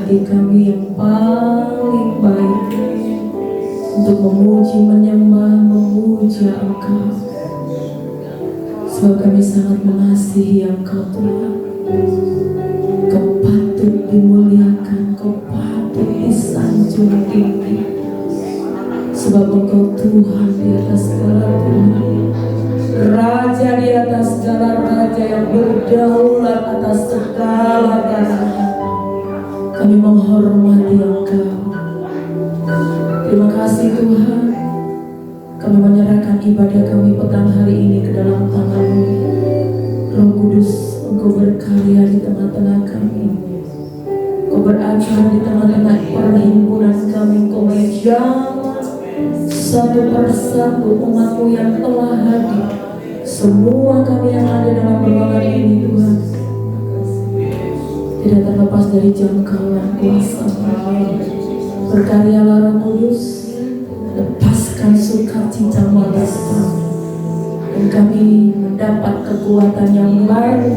hati kami yang paling baik untuk memuji, menyembah, memuja Engkau. Sebab kami sangat mengasihi Engkau Tuhan. Kau patut dimuliakan, Kau patut disanjung tinggi. Sebab Engkau Tuhan di atas segala Tuhan, Raja di atas segala raja yang berdaulat atas segala kerajaan. Kami menghormati Engkau. Terima kasih Tuhan. Kami menyerahkan ibadah kami petang hari ini ke dalam tangan-Mu. Roh Kudus, Engkau berkarya di tengah-tengah kami. Engkau beracara di tengah-tengah perhimpunan kami. Engkau menjamah satu persatu umat-Mu yang telah hadir. Semua kami yang ada dalam ruangan ini Tuhan, tidak terlepas dari jangkauan kuasa-Mu. Berkaryalah Roh Kudus, lepaskan sukacita-Mu atas kami, dan kami mendapat kekuatan yang baru,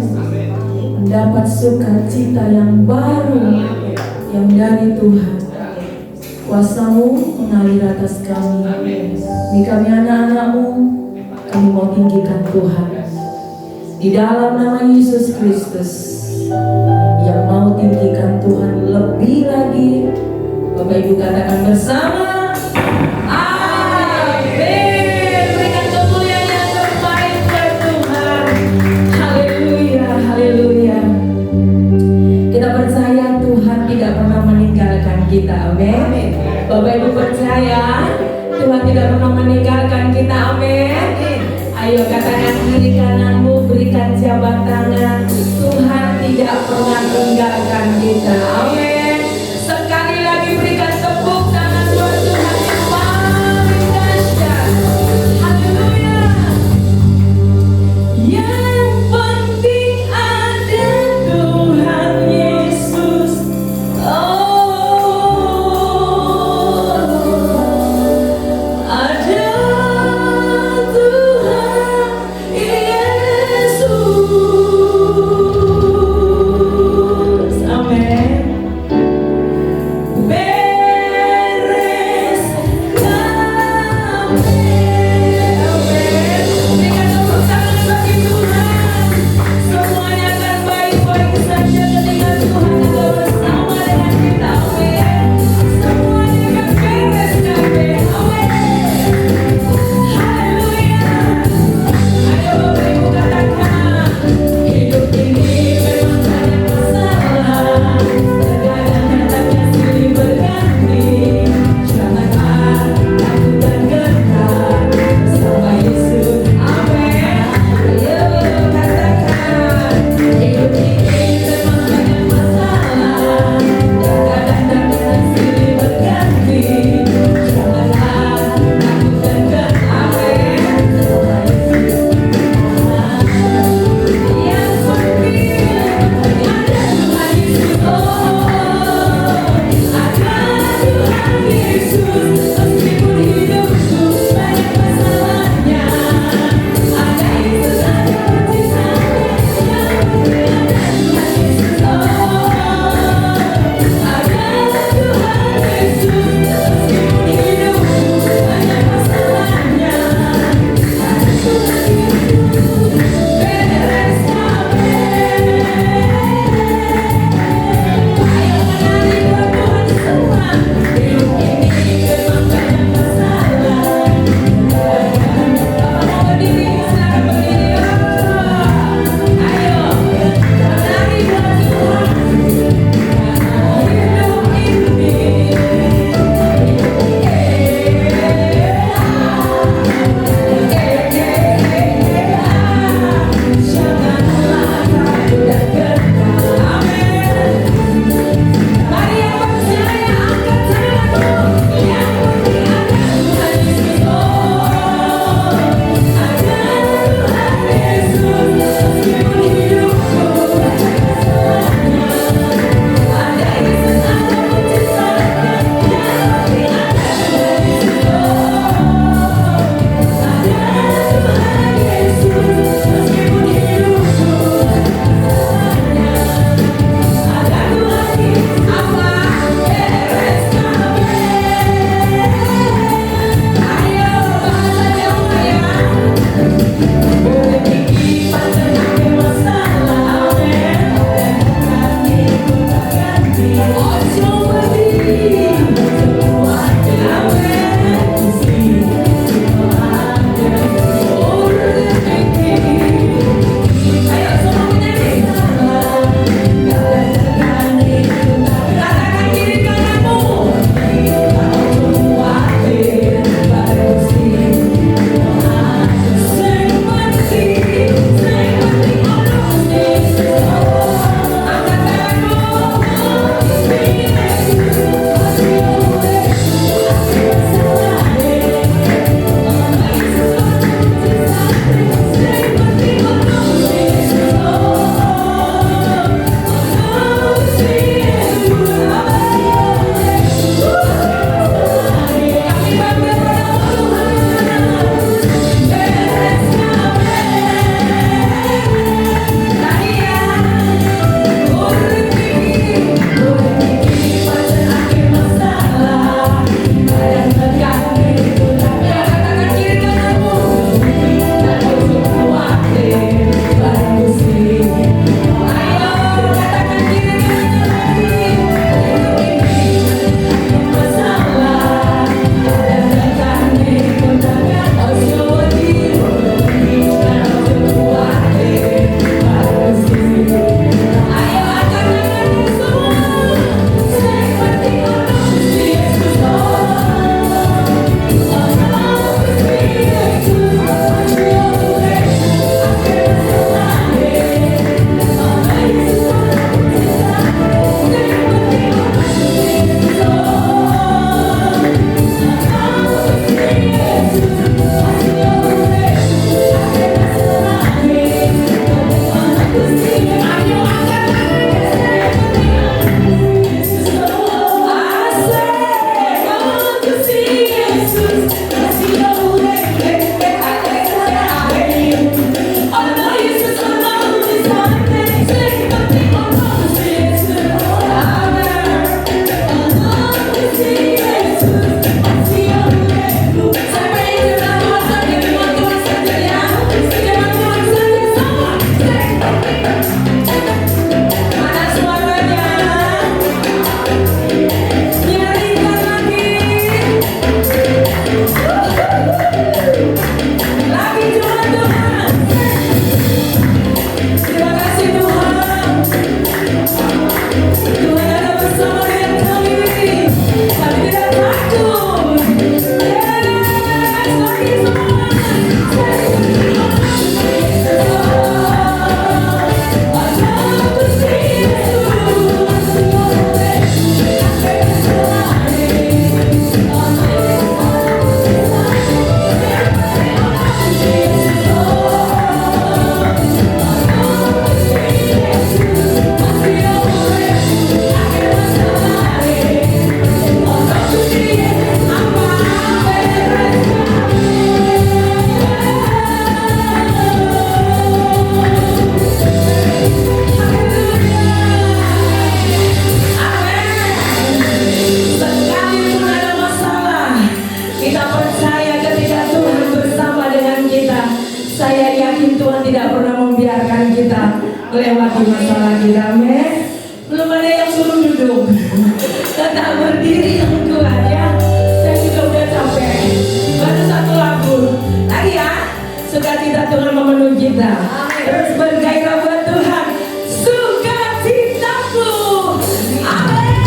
mendapat sukacita yang baru yang dari Tuhan. Kuasa-Mu mengalir atas kami. Ini kami anak-anak-Mu, kami mau tinggikan Tuhan di dalam nama Yesus Kristus yang mau tinggikan Tuhan lebih lagi. Bapak Ibu katakan bersama, amin. Berikan kemuliaan yang terbaik buat Tuhan. Haleluya, haleluya. Kita percaya Tuhan tidak pernah meninggalkan kita, amin. Bapak Ibu percaya Tuhan tidak pernah meninggalkan kita, amin. Ayo katakan kiri kananmu, berikan jabat tangan. Tuhan tidak pernah meninggalkan kita, amin. Sekali lagi berikan tepuk tangan buat Tuhan yang paling dahsyat. Haleluya. Yang penting ada Tuhan Yesus. Ada Tuhan Yesus. Amin. Beres kami. Amin. Berikan tepuk tangan bagi Tuhan. Semuanya akan baik-baik saja ketika Tuhan ada bersama dengan kita. Amin. Semuanya akan beres kami. Amin. Haleluya. Ayo Bapak Ibu katakan, hidup ini memang banyak masalah. Terkadang datangnya silih berganti. Jangan takut dan gentar. Tuhan tidak pernah membiarkan kita melewati masalah kita. Amin. Belum ada yang suruh duduk, tetap berdiri yang kuat ya. Saya juga udah capek. Baru satu lagu lagi ya. Sukacita Tuhan memenuhi kita. Terus bergairah buat Tuhan. Sukacitaku. Amin.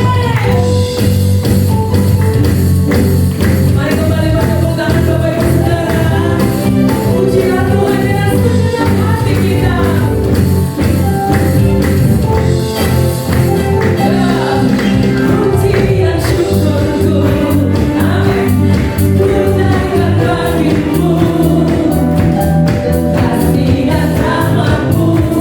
Mari kembali bertepuk tangan Bapak Ibu Saudara. Pujilah Tuhan dengan segenap hati kita. Pujian syukurku, amin. Ku naikkan bagimu kasih dan rahmatmu.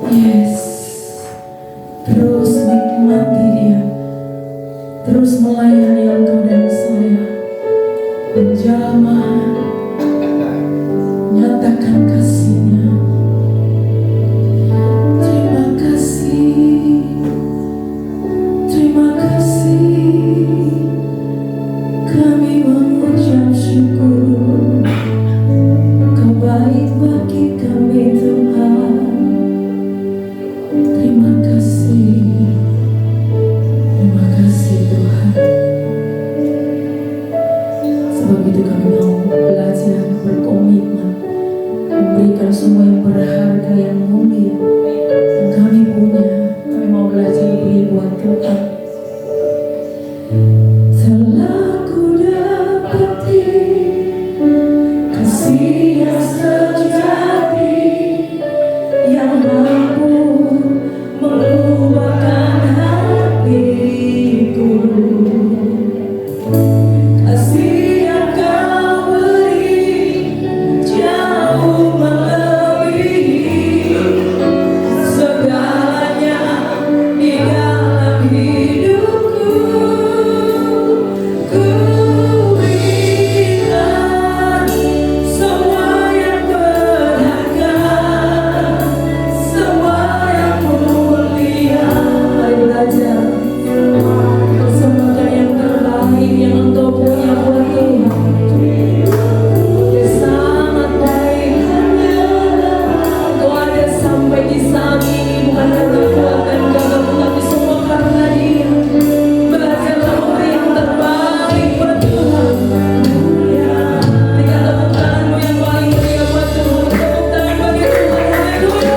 Yes, terus nikmati dia, terus melayani Engkau dan saya, menjelma, nyatakan kasih-Nya. Terima kasih, terima kasih, kami mengucap syukur. Kau baik bagi kami Tuhan. Terima kasih Tuhan. Sebab itu kami mau belajar berkomitmen, memberikan semua yang berharga, yang mulia, yang kami punya. Kami mau belajar beri buat Tuhan. Telah ku dapati kasih yang sejati, yang mampu mengubahkan hatiku. Kasih yang Kau beri jauh melebihi segalanya di dalam hidupku. Ku berikan semua yang berharga, semua yang mulia. Mari belajar persembahkan yang terbaik yang Engkau punya buat Tuhan. Dia sangat baik. Engkau ada sampai di saat ini bukan karena kekuatan gagahmu, tapi semua karena Dia. Belajarlah memberi yang terbaik buat Tuhan. Berikan tepuk tanganmu yang paling meriah buat Tuhan. Tepuk tangan bagi Tuhan. Haleluya.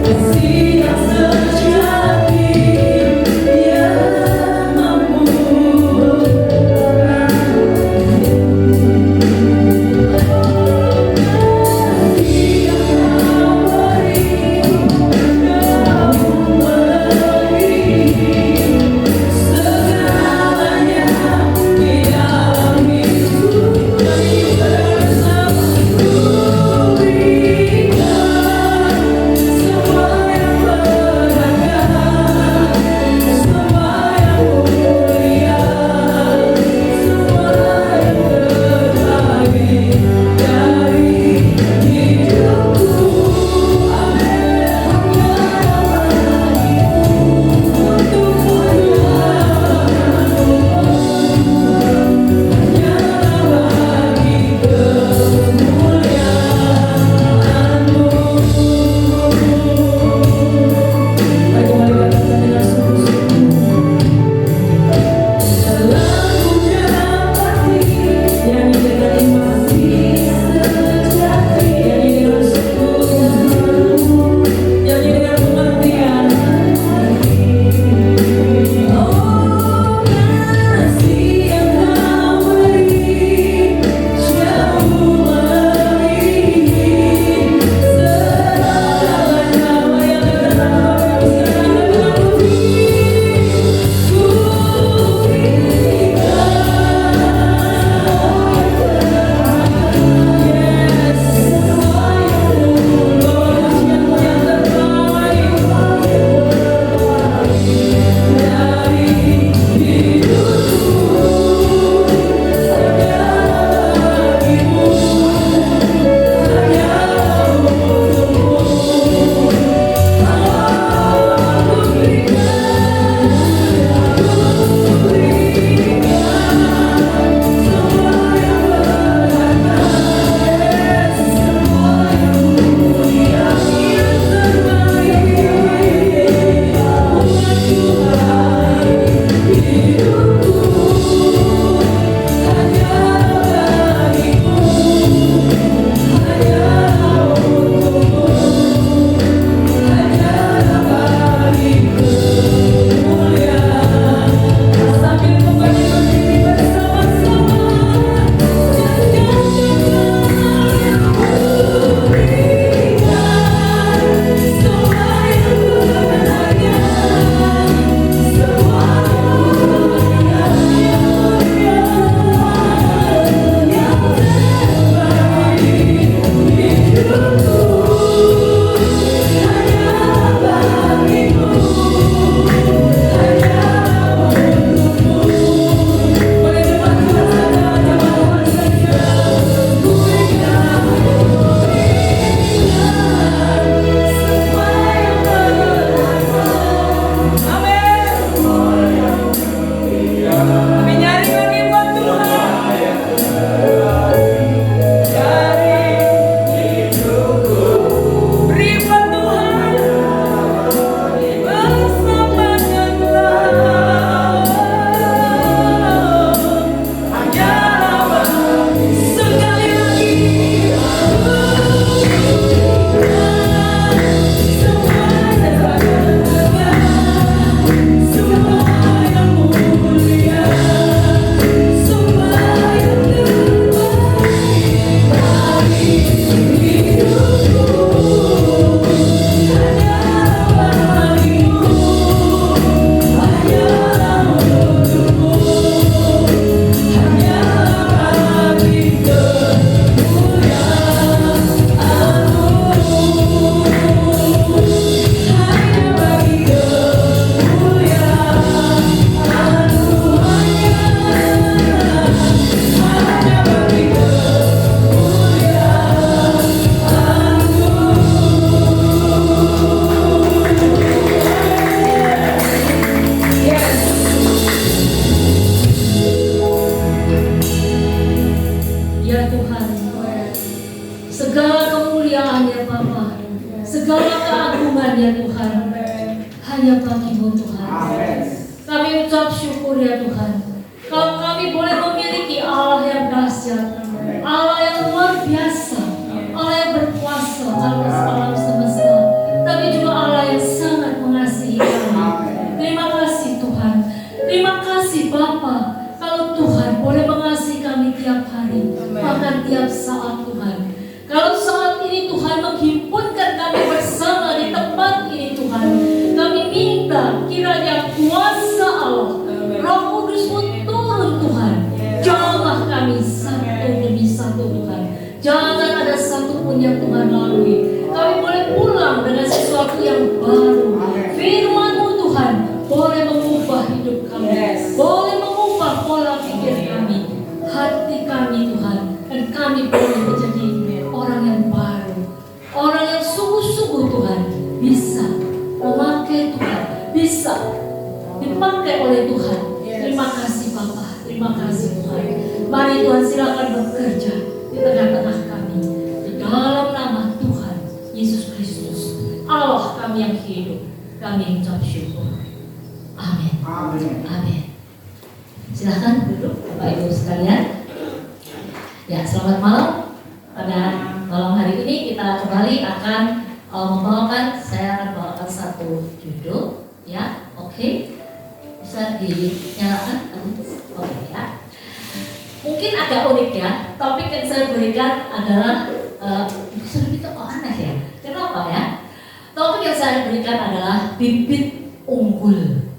Kasih yang sejati, yang mampu memiliki Allah yang dahsyat, Allah yang luar biasa, Allah yang berkuasa atas alam semesta, tapi juga Allah yang sangat mengasihi kami. Terima kasih Tuhan, terima kasih Bapa. Kalau Tuhan boleh mengasihi kami tiap hari, bahkan tiap saat Tuhan. Kalau saat ini Tuhan menghimpunkan kami bersama di tempat ini Tuhan, kami minta kiranya kuasa Allah, Roh Kudus-Mu turun Tuhan. Jamah kami satu demi satu Tuhan. Jangan ada satupun yang Tuhan lalui. Kami boleh pulang dengan sesuatu yang baru. Firman-Mu Tuhan boleh mengubah hidup kami, boleh mengubah pola pikir kami, hati kami Tuhan. Dan kami boleh menjadi orang yang baru, orang yang sungguh-sungguh Tuhan bisa memakai Tuhan, bisa dipakai oleh Tuhan. Terima kasih Bapa, terima kasih Tuhan. Mari Tuhan silakan bekerja di tengah-tengah kami, di dalam nama Tuhan Yesus Kristus, Allah kami yang hidup. Kami ucap syukur. Amin. Amin. Silakan duduk Bapak Ibu sekalian. Ya, selamat malam. Pada malam hari ini kita kembali akan membawakan, saya akan bawakan satu judul, ya, oke, bisa dinyalakan, oke ya. Mungkin agak unik ya, topik yang saya berikan adalah, sudah itu kok aneh ya, kenapa ya? Topik yang saya berikan adalah bibit unggul.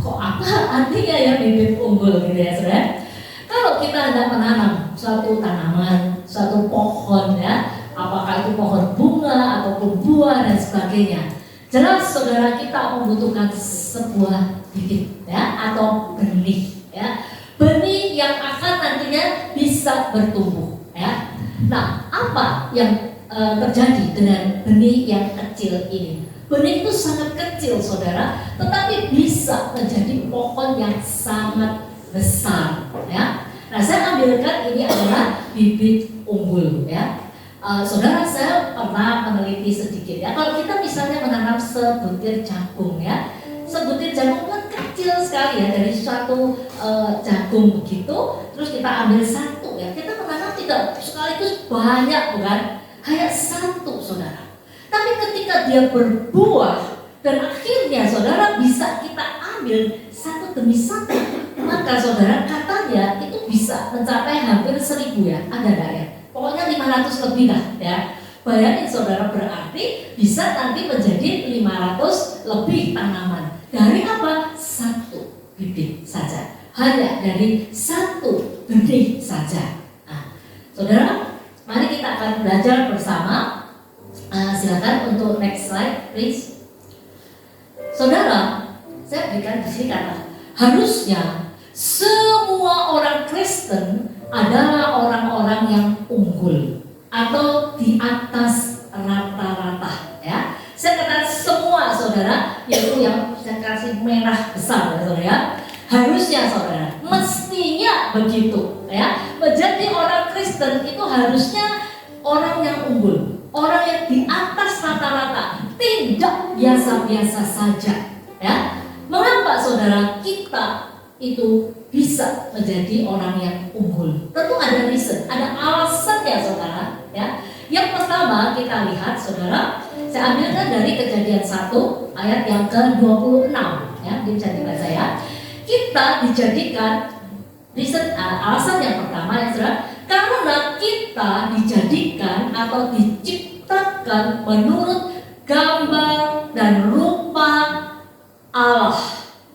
Kok apa artinya ya bibit unggul gitu ya saudara? Kalau kita hendak menanam suatu tanaman, suatu pohon ya, apakah itu pohon bunga ataupun buah dan sebagainya, jelas saudara kita membutuhkan sebuah bibit ya atau benih ya, benih yang akan nantinya bisa bertumbuh ya. Nah, apa yang terjadi dengan benih yang kecil ini? Benih itu sangat kecil saudara, tetapi bisa menjadi pohon yang sangat besar ya. Nah, saya ambilkan ini adalah bibit unggul ya. Saudara, saya pernah meneliti sedikit ya. Kalau kita misalnya menanam sebutir jagung ya, sebutir jagung kan kecil sekali ya, dari suatu jagung begitu, terus kita ambil satu ya. Kita menanam tidak sekaligus banyak bukan, hanya satu saudara. Tapi ketika dia berbuah dan akhirnya saudara bisa kita ambil satu demi satu, maka saudara katanya itu bisa mencapai hampir 1000 ya, ada enggak ya? Pokoknya 500 lebih lah ya. Bayangin saudara, berarti bisa nanti menjadi 500 lebih tanaman. Dari apa? Satu bibit saja, hanya dari satu benih saja. Nah, saudara, mari kita akan belajar bersama. Silakan untuk next slide, please. Saudara, saya berikan di sini kata, harusnya semua orang Kristen adalah orang-orang yang unggul atau di atas rata-rata ya. Saya katakan semua saudara, yaitu yang saya kasih merah besar ya saudara. Harusnya saudara, mestinya begitu ya. Menjadi orang Kristen itu harusnya orang yang unggul, orang yang di atas rata-rata, tidak biasa-biasa saja ya. Mengapa saudara kita itu bisa menjadi orang yang unggul? Tentu ada reason, ada alasan ya saudara ya. Yang pertama kita lihat saudara, saya ambilkan dari Kejadian 1 ayat yang ke-26 ya, bisa dibaca ya. Kita dijadikan, reason, alasan yang pertama ya saudara, karena kita dijadikan atau diciptakan menurut gambar dan rupa Allah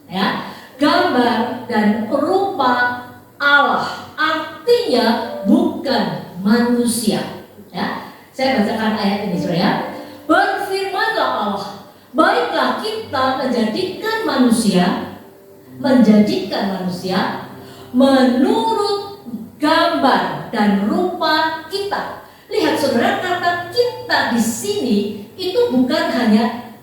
ya. Gambar dan rupa Allah artinya bukan manusia ya. Saya bacakan ayat ini saudara ya. Berfirmanlah Allah, baiklah kita menjadikan manusia menurut gambar dan rupa kita. Lihat saudara, kata kita di sini itu bukan hanya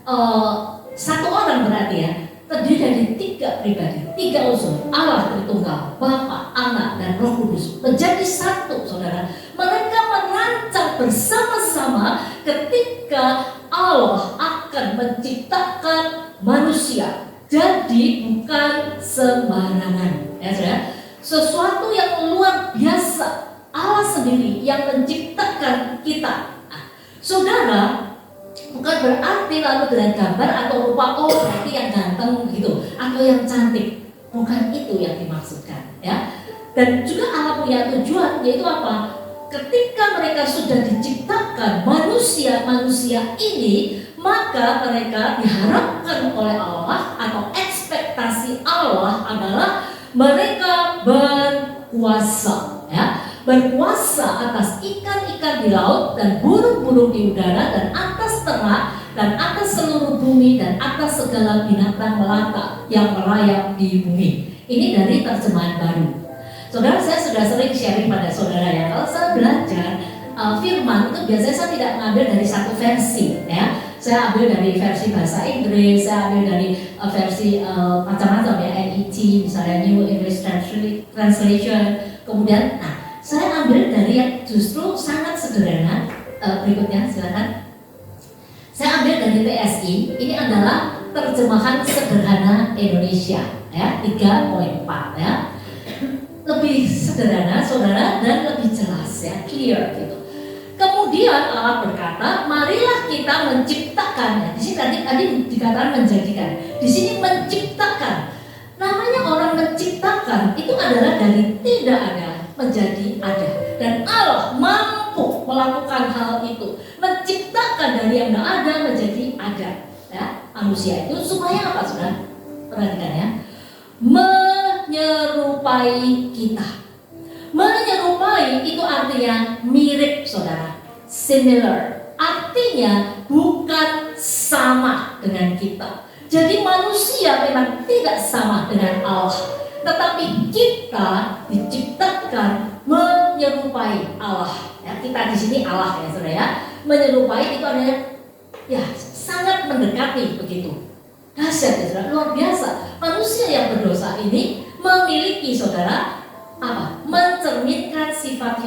satu orang berarti ya, terdiri dari 3 pribadi, 3 unsur, Allah Tritunggal, Bapa, Anak, dan Roh Kudus menjadi satu saudara. Mereka merancang bersama-sama ketika Allah akan menciptakan manusia. Jadi bukan sembarangan ya saudara. sesuatu yang luar biasa. Allah sendiri yang menciptakan kita. Saudara, bukan berarti lalu dengan gambar atau rupa berarti yang ganteng gitu atau yang cantik. Bukan itu yang dimaksudkan, ya. Dan juga Allah punya tujuan, yaitu apa? Ketika mereka sudah diciptakan manusia ini, maka mereka diharapkan oleh Allah atau ekspektasi Allah adalah mereka berkuasa, ya. Berkuasa atas ikan-ikan di laut dan burung-burung di udara dan atas ternak dan atas seluruh bumi dan atas segala binatang melata yang merayap di bumi. Ini dari terjemahan baru. Saudara, saya sudah sering sharing pada saudara ya, kalau saya belajar firman itu biasanya saya tidak mengambil dari satu versi, ya. Saya ambil dari versi bahasa Inggris, saya ambil dari versi macam-macam ya, NET, misalnya New English Translation. Kemudian, saya ambil dari yang justru sangat sederhana. Berikutnya, silakan. Saya ambil dari TSI. Ini adalah terjemahan sederhana Indonesia, ya, 3.4 ya. Lebih sederhana, saudara, dan lebih jelas ya, clear gitu. Kemudian Allah berkata, marilah kita menciptakan. Di sini tadi dikatakan menjadikan. Di sini menciptakan. Namanya orang menciptakan itu adalah dari tidak ada menjadi ada. Dan Allah mampu melakukan hal itu, menciptakan dari yang tidak ada menjadi ada. Ya, manusia itu supaya apa, saudara? Perhatikan ya. Menyerupai kita. Menyerupai itu artinya mirip, saudara. Similar. Artinya bukan sama dengan kita. Jadi manusia memang tidak sama dengan Allah, tetapi kita diciptakan menyerupai Allah. Ya, kita di sini Allah ya, saudara ya. Menyerupai itu adalah ya sangat mendekati begitu. Dahsyat ya, saudara, luar biasa. Manusia yang berdosa ini memiliki, saudara, apa? Mencerminkan sifat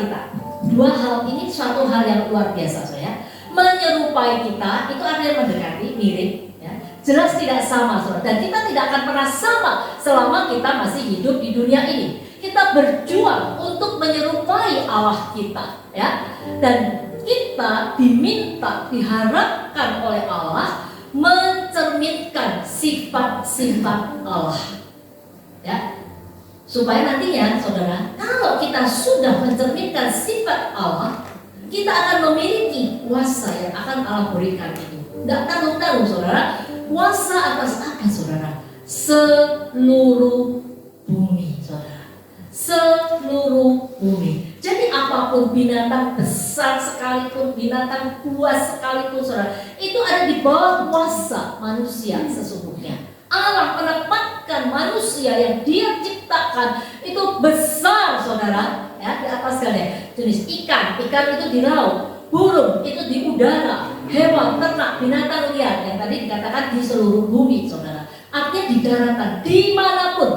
kita. Dua hal ini suatu hal yang luar biasa, saudara. Menyerupai kita itu artinya mendekati, mirip. Jelas tidak sama, saudara. Dan kita tidak akan pernah sama selama kita masih hidup di dunia ini. Kita berjuang untuk menyerupai Allah kita, ya. Dan kita diminta, diharapkan oleh Allah mencerminkan sifat-sifat Allah, ya. Supaya nantinya, saudara, kalau kita sudah mencerminkan sifat Allah, kita akan memiliki kuasa yang akan Allah berikan itu. Tidak tanggung-tanggung, saudara. Kuasa atas apa, saudara? Seluruh bumi, saudara. Seluruh bumi. Jadi apapun binatang besar sekalipun, binatang buas sekalipun, saudara, itu ada di bawah kuasa manusia sesungguhnya. Allah menempatkan manusia yang Dia ciptakan itu besar, saudara, ya, di atas segala jenis ikan itu di laut, burung itu di udara, hewan, ternak, binatang liar yang tadi dikatakan di seluruh bumi, saudara. Artinya di daratan, dimanapun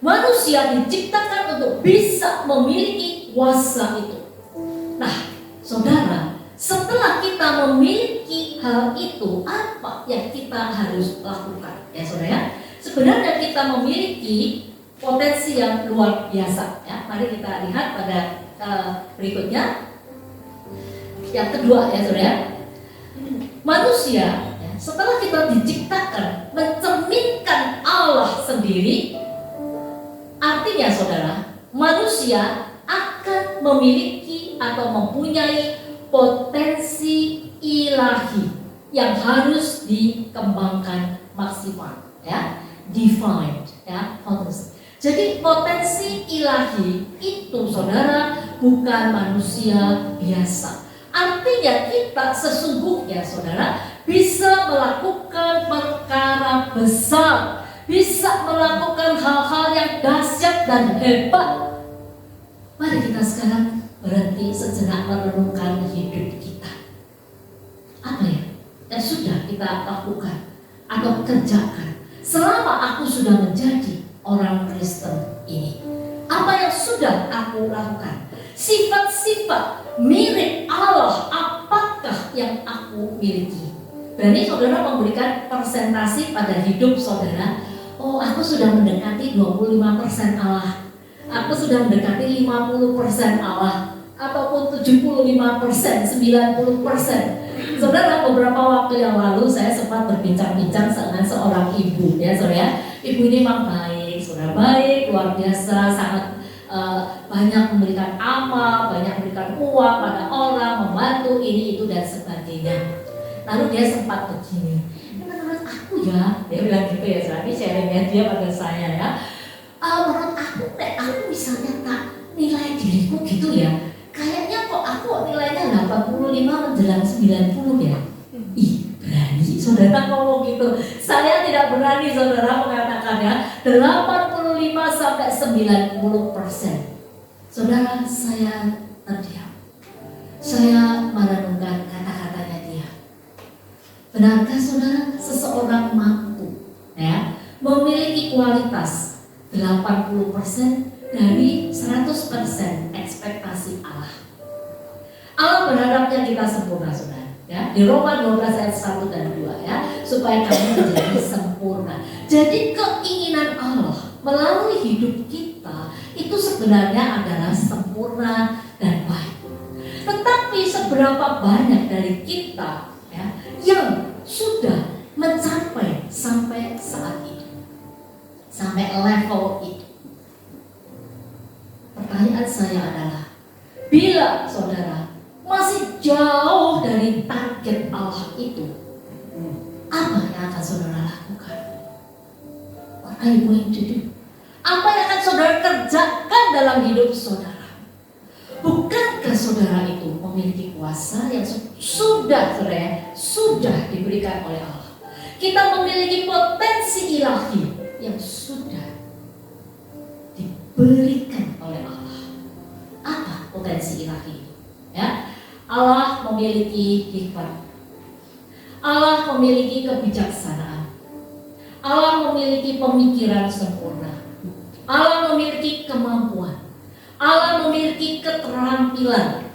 manusia diciptakan untuk bisa memiliki kuasa itu. Nah, saudara, setelah kita memiliki hal itu, apa yang kita harus lakukan? Ya, saudara, sebenarnya kita memiliki potensi yang luar biasa. Ya, mari kita lihat pada berikutnya. Yang kedua, ya, saudara. Manusia, ya, setelah kita diciptakan mencerminkan Allah sendiri, artinya, saudara, manusia akan memiliki atau mempunyai potensi ilahi yang harus dikembangkan maksimal, ya, divine, ya, potensi. Jadi potensi ilahi itu, saudara, bukan manusia biasa. Artinya kita sesungguhnya, saudara, bisa melakukan perkara besar, bisa melakukan hal-hal yang dahsyat dan hebat. Mari kita sekarang berhenti sejenak merenungkan hidup kita. Apa ya yang sudah kita lakukan atau kerjakan selama aku sudah menjadi orang Kristen ini? Apa yang sudah aku lakukan? Sifat-sifat mirip Allah apakah yang aku miliki? Berani saudara memberikan persentase pada hidup saudara. Oh, aku sudah mendekati 25% Allah. Aku sudah mendekati 50% Allah, ataupun 75%, 90%. Saudara, beberapa waktu yang lalu saya sempat berbincang-bincang dengan seorang ibu, ya saudara. Ibu ini memang baik, saudara, baik, luar biasa, sangat banyak memberikan amal, banyak memberikan uang pada orang, membantu ini itu dan sebagainya. Lalu dia sempat begini, menurut aku ya, dia bilang gitu ya, saudara, ini sharingnya dia pada saya ya. Menurut aku, aku misalnya tak nilai diriku gitu ya, kayaknya kok aku nilainya 85 menjelang 90 ya. Ih, berani saudara ngomong gitu. Saya tidak berani saudara mengatakan ya 85 sampai 90%. Saudara, saya terdiam. Saya merenungkan kata-katanya dia. Benarkah saudara seseorang mampu ya memiliki kualitas 80% dari 100% ekspektasi Allah? Allah berharapnya kita sempurna, saudara. Ya, di Roma 12 ayat 1 dan 2 ya, supaya kamu menjadi sempurna. Jadi keinginan Allah melalui hidup kita itu sebenarnya adalah sempurna dan baik. Tetapi seberapa banyak dari kita ya yang sudah mencapai sampai saat ini, sampai level itu? Pertanyaan saya adalah, bila saudara masih jauh dari target Allah itu, apa yang akan saudara lakukan? What are you going to do? Apa yang akan saudara kerjakan dalam hidup saudara? Bukankah saudara itu memiliki kuasa yang sudah diberikan oleh Allah? Kita memiliki potensi ilahi yang sudah diberikan oleh Allah. Apa potensi ilahi? Ya, Allah memiliki hikmat. Allah memiliki kebijaksanaan. Allah memiliki pemikiran sempurna. Allah memiliki kemampuan. Allah memiliki keterampilan.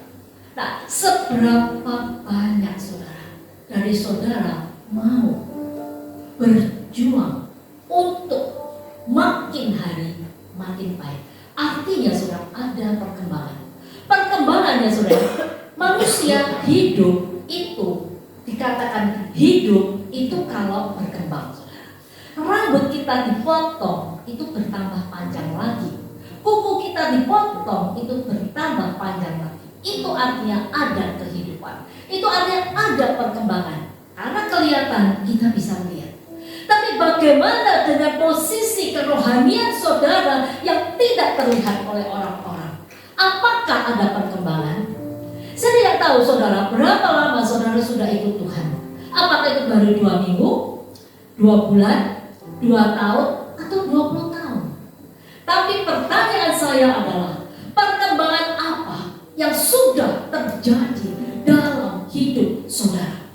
Nah, seberapa banyak saudara dari saudara mau berjuang untuk makin hari makin baik? Artinya saudara ada perkembangan. Perkembangannya saudara, manusia hidup itu dikatakan hidup itu kalau berkembang saudara. Rambut kita dipotong itu bertambah panjang lagi. Kuku kita dipotong itu bertambah panjang lagi. Itu artinya ada kehidupan. Itu artinya ada perkembangan. Karena kelihatan kita bisa melihat. Tapi bagaimana dengan posisi kerohanian saudara yang tidak terlihat oleh orang-orang? Apakah ada perkembangan? Saya tidak tahu saudara berapa lama saudara sudah ikut Tuhan. Apakah itu baru 2 minggu, 2 bulan, 2 tahun, atau 20 tahun? Tapi pertanyaan saya adalah, perkembangan apa yang sudah terjadi dalam hidup saudara?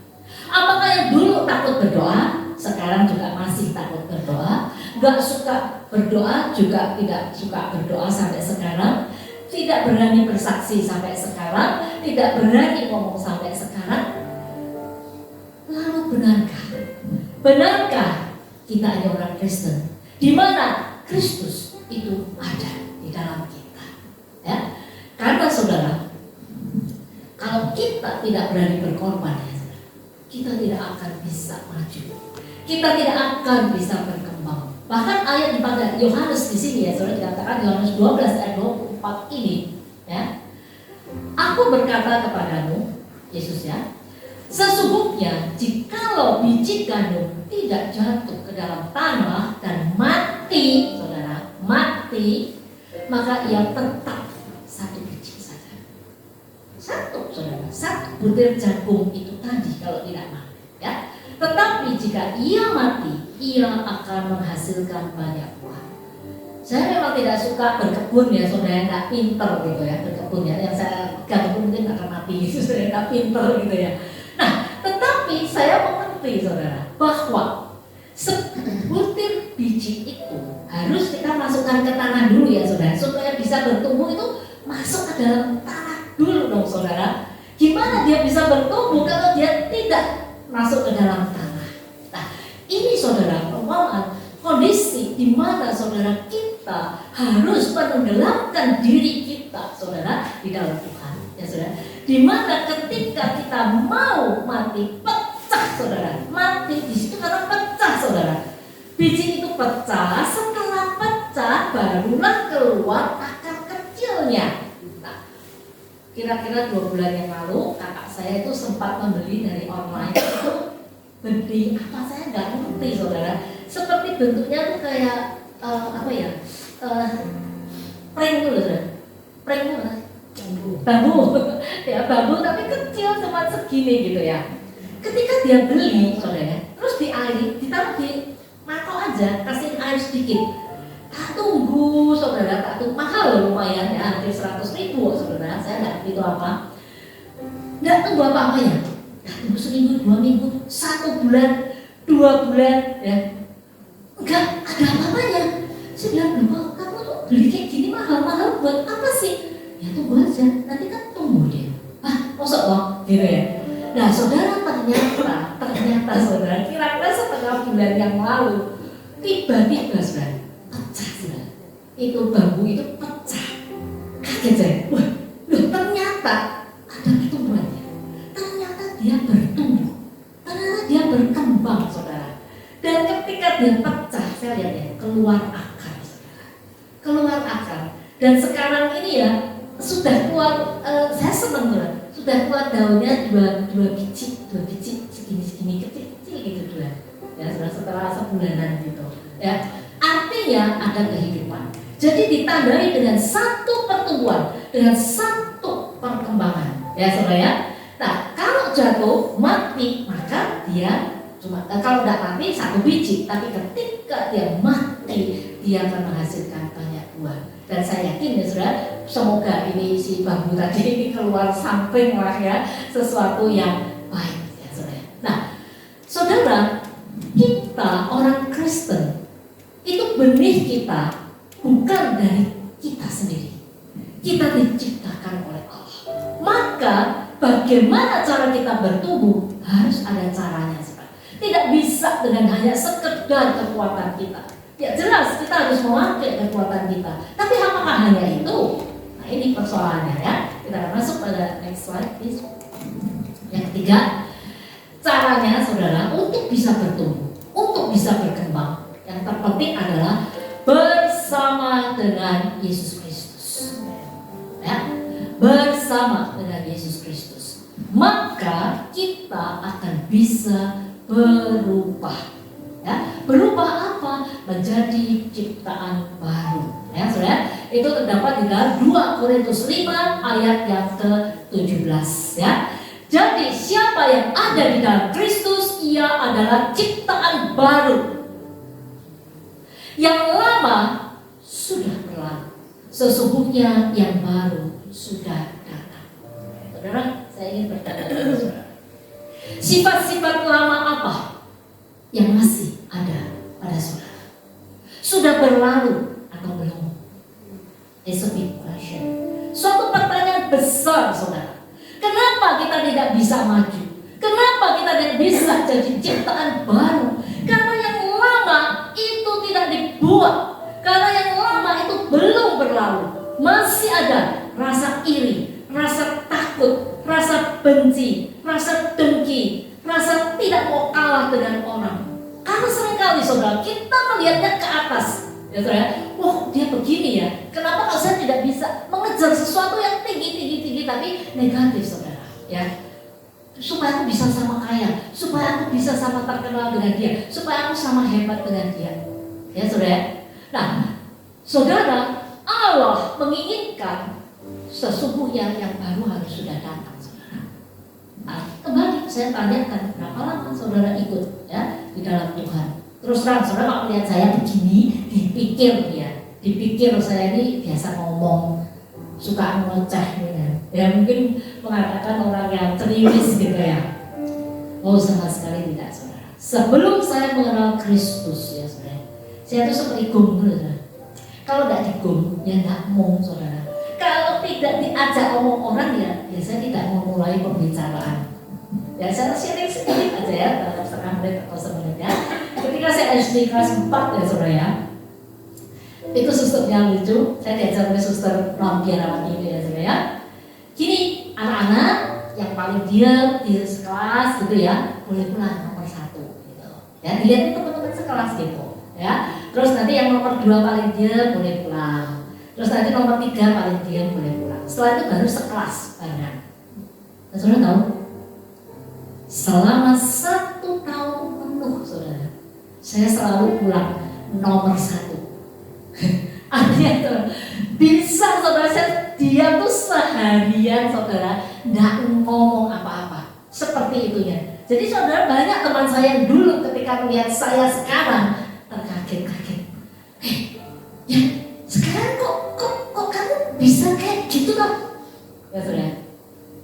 Apakah yang dulu takut berdoa, sekarang juga masih takut berdoa? Gak suka berdoa, juga tidak suka berdoa sampai sekarang? Tidak berani bersaksi sampai sekarang? Tidak berani ngomong sampai sekarang? Lalu benarkah kita ada orang Kristen di mana Kristus itu ada di dalam kita? Ya, karena saudara, kalau kita tidak berani berkorban, ya, kita tidak akan bisa maju. Kita tidak akan bisa berkembang. Bahkan ayat di pada Yohanes di sini ya, saudara, dikatakan Yohanes 12 ayat 24 ini, ya. Aku berkata kepadamu, Yesus ya, sesungguhnya jikalau biji gandum tidak jatuh ke dalam tanah dan mati, saudara, mati, maka ia tetap satu biji saja. Satu, saudara, satu butir jagung itu tadi kalau tidak mati, ya. Tetapi jika ia mati, ia akan menghasilkan banyak buah. Saya memang tidak suka berkebun ya, saudara, nggak pinter gitu ya berkebun ya. Yang saya gabung mungkin akan mati gitu, saudara, nggak pinter gitu ya. Nah, tetapi saya mengerti saudara bahwa sebutir biji itu harus kita masukkan ke tanah dulu ya saudara, supaya bisa bertumbuh itu masuk ke dalam tanah dulu dong saudara. Gimana dia bisa bertumbuh kalau dia tidak masuk ke dalam tanah? Nah, ini saudara perumpamaan kondisi di mana saudara kita kita harus menenggelamkan diri kita, saudara, di dalam Tuhan, ya saudara. Dimana ketika kita mau mati, pecah, saudara. Mati di situ karena pecah, saudara. Biji itu pecah, setelah pecah barulah keluar akar kecilnya. Nah, kira-kira 2 bulan yang lalu kakak saya itu sempat membeli dari online itu benih apa saya nggak ngerti, saudara. Seperti bentuknya tuh kayak prank tuh, saudara. Prank tuh apa? Bambu. Ya, bambu tapi kecil cuma segini gitu ya. Ketika dia beli, saudara, terus ditaruh di mangkok aja, kasih air sedikit. Tak tunggu, saudara, tak tunggu, mahal loh, lumayan ya, hampir 100.000, saudara. Saya nggak itu apa. Nggak tunggu apa-apa ya. Nggak tunggu seminggu, 2 minggu, 1 bulan, 2 bulan, ya. Nggak ada apa-apanya. Saya bilang, loh, kamu tuh beli kayak gini mahal-mahal buat apa sih? Ya tunggu aja, nanti kan tunggu dia. Masa loh, gitu ya. Nah, saudara, ternyata saudara, kira-kira setengah bulan yang lalu, tiba-tiba saudara, pecah, saudara. Itu bambu itu pecah. Kaget saya. Wah, loh, ternyata ada pertumbuhannya. Ternyata dia bertumbuh. Ternyata dia berkembang, saudara. Dan ketika dia pecah, saya lihat ya, keluar akar, saudara. Keluar akar. Dan sekarang ini ya, sudah keluar, saya senang, saudara. Sudah keluar daunnya dua biji segini kecil gitu, dua. Ya, setelah sebulanan gitu. Ya, artinya ada kehidupan. Jadi ditandai dengan satu pertumbuhan, dengan satu perkembangan. Ya, saudara ya. Nah, kalau jatuh mati, maka dia cuma kalau tidak mati 1 biji, tapi ketika dia mati, dia akan menghasilkan banyak buah. Dan saya yakin ya saudara, semoga ini si bambu tadi ini keluar samping lah ya, sesuatu yang baik ya saudara. Nah, saudara, kita orang Kristen itu benih kita bukan dari kita sendiri. Kita diciptakan oleh Allah. Maka bagaimana cara kita bertumbuh harus ada caranya, saudara. Tidak bisa dengan hanya sekedar kekuatan kita. Ya jelas kita harus memakai kekuatan kita. Tapi apakah hanya itu? Nah, ini persoalannya ya. Kita akan masuk pada next slide please. Yang ketiga, caranya saudara untuk bisa bertumbuh, untuk bisa berkembang, yang terpenting adalah bersama dengan Yesus Kristus. Ya, bersama dengan Yesus Kristus. Maka kita akan bisa berubah. Ya, berubah apa? Menjadi ciptaan baru. Ya, saudara, itu terdapat di dalam 2 Korintus 5 ayat yang ke-17 ya. Jadi siapa yang ada di dalam Kristus, ia adalah ciptaan baru. Yang lama sudah berlalu, sesungguhnya yang baru sudah datang. Saudara, saya ingin bertanya kepada saudara, sifat-sifat lama apa yang masih ada pada saudara? Sudah berlalu atau belum? It's a big question. Suatu pertanyaan besar, saudara. Kenapa kita tidak bisa maju? Kenapa kita tidak bisa jadi ciptaan baru? Karena yang lama itu tidak dibuat. Karena yang lama itu belum berlalu. Masih ada rasa iri, rasa takut, rasa benci, rasa dengki, rasa tidak mau kalah dengan orang. Karena seringkali saudara, kita melihatnya ke atas. Ya saudara, wah dia begini ya. Kenapa kalau saya tidak bisa mengejar sesuatu yang tinggi tapi negatif, saudara? Ya, supaya aku bisa sama kaya, supaya aku bisa sama terkenal dengan dia, supaya aku sama hebat dengan dia. Ya saudara. Nah, saudara, Allah menginginkan sesungguhnya yang baru harus sudah datang, saudara. Nah, kembali saya tanyakan, berapa lama saudara ikut ya di dalam Tuhan? Terus terang, saudara, kalau melihat saya begini, dipikir saya ini biasa ngomong, suka ngoceh ya, mungkin mengatakan orang yang ceriwis gitu ya. Oh, sama sekali tidak, saudara. Sebelum saya mengenal Kristus ya saudara, saya itu seperti gong dulu, saudara. Kalau tidak digong, ya tidak mau, saudara. Kalau tidak diajak omong orang ya saya tidak mau mulai pembicaraan. Ya saya sharing sedikit aja ya, dalam setengah menit atau semenit ya. Ketika saya SD kelas 4 ya saudara ya, Itu susternya lucu, saya diajar oleh suster Rampiarawan ini ya saudara ya. Gini, anak-anak yang paling diam di sekelas gitu ya, boleh pulang nomor 1 gitu. Ya, dilihat teman-teman sekelas gitu ya. Terus nanti yang nomor 2 paling diam boleh pulang. Terus nanti nomor 3 paling diam boleh pulang. Setelah itu baru sekelas banyak. Nah, saudara tahu? Selama 1 tahun penuh saudara, saya selalu pulang nomor 1. Artinya tuh bisa saudara, saya dia tuh seharian saudara nggak ngomong apa-apa seperti itunya. Jadi saudara, banyak teman saya yang dulu ketika melihat saya sekarang terkaget-kaget. Ya sekarang kok kamu bisa kayak gitu kan? Ya saudara.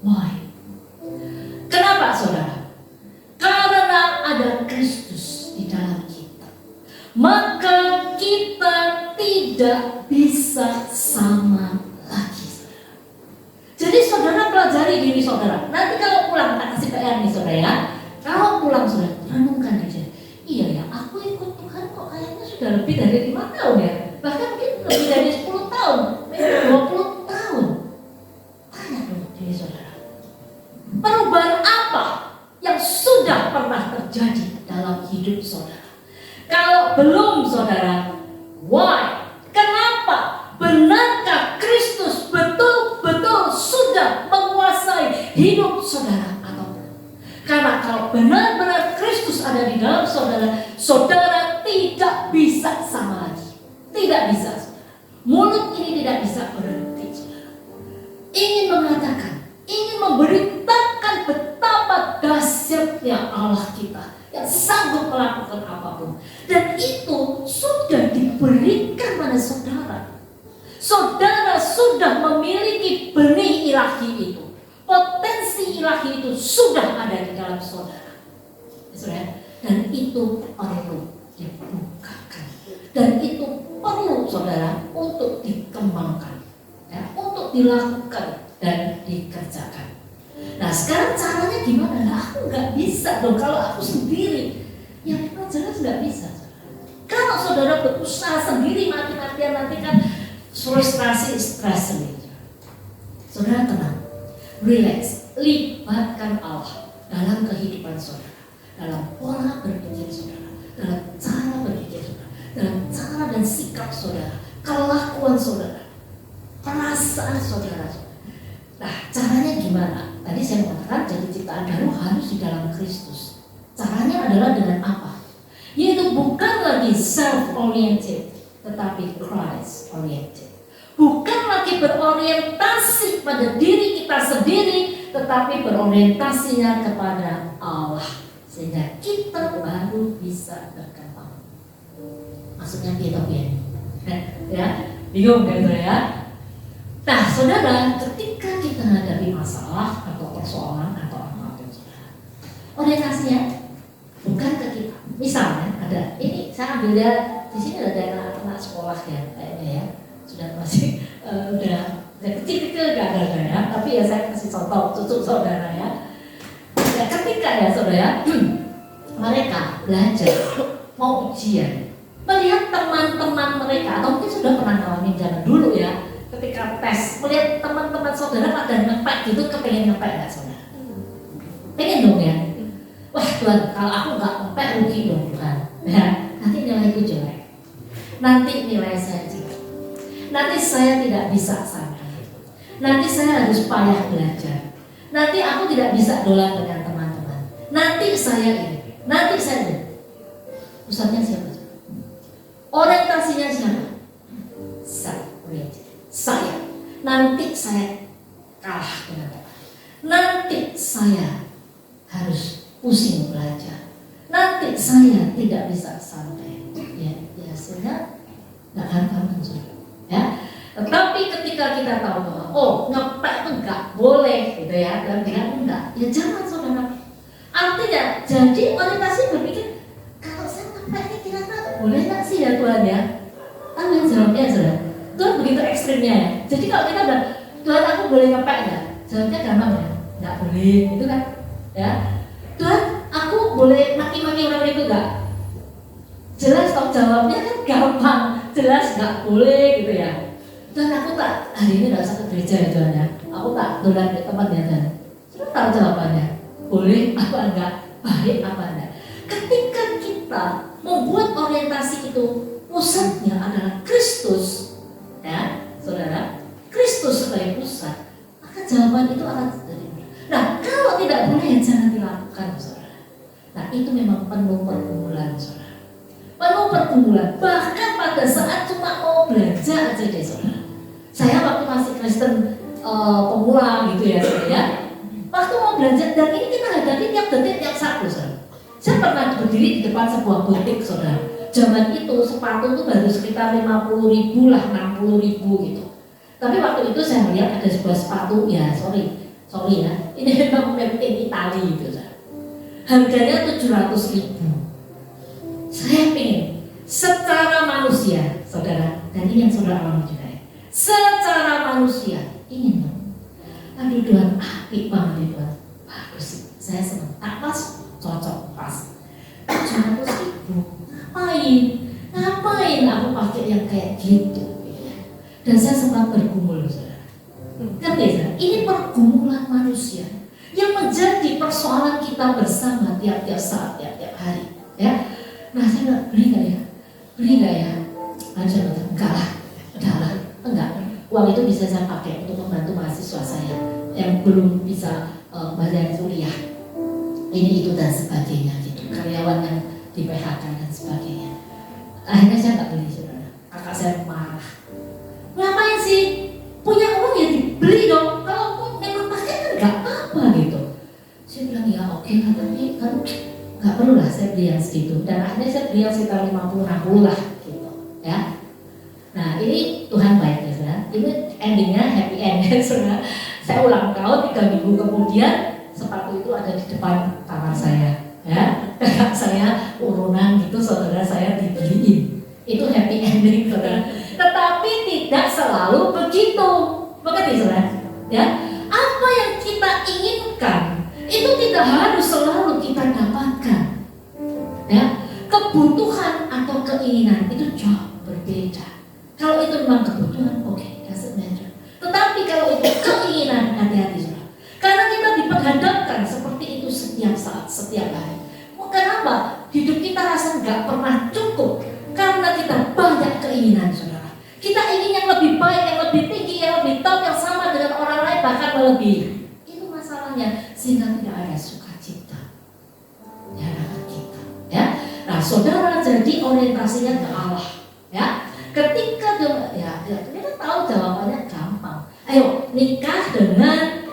Why? Kenapa saudara? Karena ada Kristus di dalam kita, maka kita tidak bisa sama lagi saudara. Jadi saudara pelajari diri saudara. Nanti kalau pulang, tak kasih PR nih saudara ya. Kalau pulang saudara, renungkan diri. Iya ya, aku ikut Tuhan kok kayaknya sudah lebih dari 5 tahun ya. Bahkan mungkin lebih dari 10 tahun, 20 tahun. Tanya dulu diri saudara. Perubahan apa yang sudah pernah terjadi dalam hidup saudara? Kalau belum saudara, why? Kenapa? Benarkah Kristus betul-betul sudah menguasai hidup saudara atau belum? Karena kalau benar-benar Kristus ada di dalam saudara, saudara tidak bisa sama lagi. Tidak bisa saudara. Mulut ini tidak bisa berhenti saudara. Ingin mengatakan, ingin memberitakan betapa dahsyatnya Allah kita yang sanggup melakukan apapun. Dan itu sudah diberikan pada saudara. Saudara sudah memiliki benih ilahi itu. Potensi ilahi itu sudah ada di dalam saudara. Saudara, dan itu perlu dibukakan. Dan itu perlu saudara untuk dikembangkan, ya, untuk dilakukan dan dikerjakan. Nah sekarang caranya gimana? Nah, aku nggak bisa dong kalau aku sendiri. Ya memang jelas nggak bisa. Kalau saudara berusaha sendiri mati-matian nanti kan frustrasi, stres sendiri. Saudara tenang, relax, libatkan Allah dalam kehidupan saudara, dalam pola berpikir saudara, dalam cara berpikir saudara, dalam cara dan sikap saudara, kelakuan saudara, perasaan saudara. Nah caranya gimana? Tadi saya mengatakan jadi ciptaan baru harus di dalam Kristus. Caranya adalah dengan apa? Yaitu bukan lagi self-oriented, tetapi Christ-oriented. Bukan lagi berorientasi pada diri kita sendiri, tetapi berorientasinya kepada Allah. Sehingga kita baru bisa berkembang. Maksudnya kita ya, bingung kan ya? Nah saudara, ketika kita menghadapi masalah atau persoalan atau apapun saudara, orientasinya bukan ke kita. Misalnya ada, ini saya ambil ya, di sini ada anak-anak sekolah ya, kayaknya ya, sudah masih udah kecil-kecil gak ada ya, tapi ya saya kasih contoh cucu saudara ya. Ya ketika ya saudara, mereka belajar mau ujian, melihat teman-teman mereka, atau mungkin sudah pernah ngalamin zaman dulu ya, ketika tes, melihat teman-teman saudara pada ngepek gitu, kepengen ngepek gak saudara? Pengen dong ya? Wah Tuhan, kalau aku gak ngepek rugi dong Tuhan ya, nanti nilaiku jelek, nanti nilai saya jelek, nanti saya tidak bisa sampai, nanti saya harus payah belajar, nanti aku tidak bisa dolan dengan teman-teman, nanti saya ini, nanti saya ini. Pusatnya siapa? Orientasinya siapa? Saya. Nanti saya kalah dengan Tuhan. Nanti saya harus pusing belajar. Nanti saya tidak bisa sampai. Ya sehingga nggak akan gampang ya. Tetapi ketika kita tahu bahwa ngepek itu nggak boleh gitu ya, dan bilang enggak, ya jangan saudara. Artinya jadi orientasi berpikir, kalau saya ngepek ini kira-kira boleh nggak sih ya Tuhan ya? Ambil jawabnya saudara. Tuhan begitu ekstrimnya ya. Jadi kalau kita bilang, Tuhan aku boleh ngepek nggak? Jawabnya gampang ya, nggak boleh, gitu kan? Ya, Tuhan aku boleh maki-maki orang itu nggak? Jelas toh jawabnya kan gampang. jelas nggak boleh gitu ya. Dan aku tak, hari ini nggak usah ke gereja ya Tuhan ya. Aku tak dolan ke tempat ya Tuhan. Sudah tahu jawabannya. Boleh apa enggak, baik apa enggak. Ketika kita membuat orientasi itu pusatnya adalah Kristus, ya saudara, Kristus sebagai pusat, maka jawaban itu akan terjadi. Nah, kalau tidak boleh jangan dilakukan, saudara. Nah, itu memang penuh pergumulan, saudara. Penuh pergumulan. Bahkan pada saat cuma mau belajar aja deh, saudara. Saya waktu masih Kristen pemula gitu ya, saudara ya. Waktu mau belajar, dan ini kita hadapi tiap detik, tiap satu, saudara. Saya pernah berdiri di depan sebuah butik, saudara. Zaman itu sepatu itu baru sekitar 50.000 lah, 60.000 gitu. Tapi waktu itu saya melihat ada sebuah sepatu, ya sorry ya, ini memang made in Italy gitu, saudara. Harganya 700.000. Saya pengen secara manusia, saudara, dan ini yang saudara alami juga ya. Secara manusia, ingin dong. Aduh Tuhan, apik banget ya Tuhan. Bagus, saya senang. Pas, cocok, pas. 700.000. Ngapain aku pakai yang kayak gitu? Dan saya sempat bergumul, saudara. Ngerti ya? Ini pergumulan manusia yang menjadi persoalan kita bersama tiap-tiap saat, tiap-tiap hari. Ya, nah saya bilang, beli nggak ya? Lanjut, enggak lah, enggak. Uang itu bisa saya pakai untuk membantu mahasiswa saya yang belum bisa bayar kuliah. Ini itu dan sebagainya gitu. Karyawan yang di PHK dan sebagainya. Akhirnya saya nggak beli, saudara. Kakak saya marah. Ngapain sih? Punya uang ya dibeli dong. Kalau memang pakai kan nggak apa-apa gitu. Saya bilang ya oke lah, tapi kan nggak perlu lah saya beli yang segitu. Dan akhirnya saya beli yang sekitar 50-60 lah gitu. Ya. Nah ini Tuhan baik ya saudara. Ini endingnya happy end ya saudara. Saya ulang tahun 3 minggu kemudian sepatu itu ada di depan kamar saya. Ya, kakak saya urunan gitu, saudara saya dibeliin. Itu happy ending, saudara. Tetapi tidak selalu begitu. Mengerti, saudara? Ya, apa yang kita inginkan itu tidak harus selalu kita dapatkan. Ya, kebutuhan atau keinginan itu jauh berbeda. Kalau itu memang kebutuhan, oke, doesn't matter. Tetapi kalau itu keinginan, hati-hati, saudara. Karena kita diperhadapkan seperti itu setiap saat, setiap hari. Kenapa? Hidup kita rasa nggak pernah cukup karena kita banyak keinginan, saudara. Kita ingin yang lebih baik, yang lebih tinggi, yang lebih top, yang sama dengan orang lain, bahkan melebihi. Itu masalahnya, sehingga tidak ada sukacita di hadapan kita. Ya, nah saudara jadi orientasinya ke Allah. Ya, ketika kita tahu jawabannya gampang. Ayo nikah dengan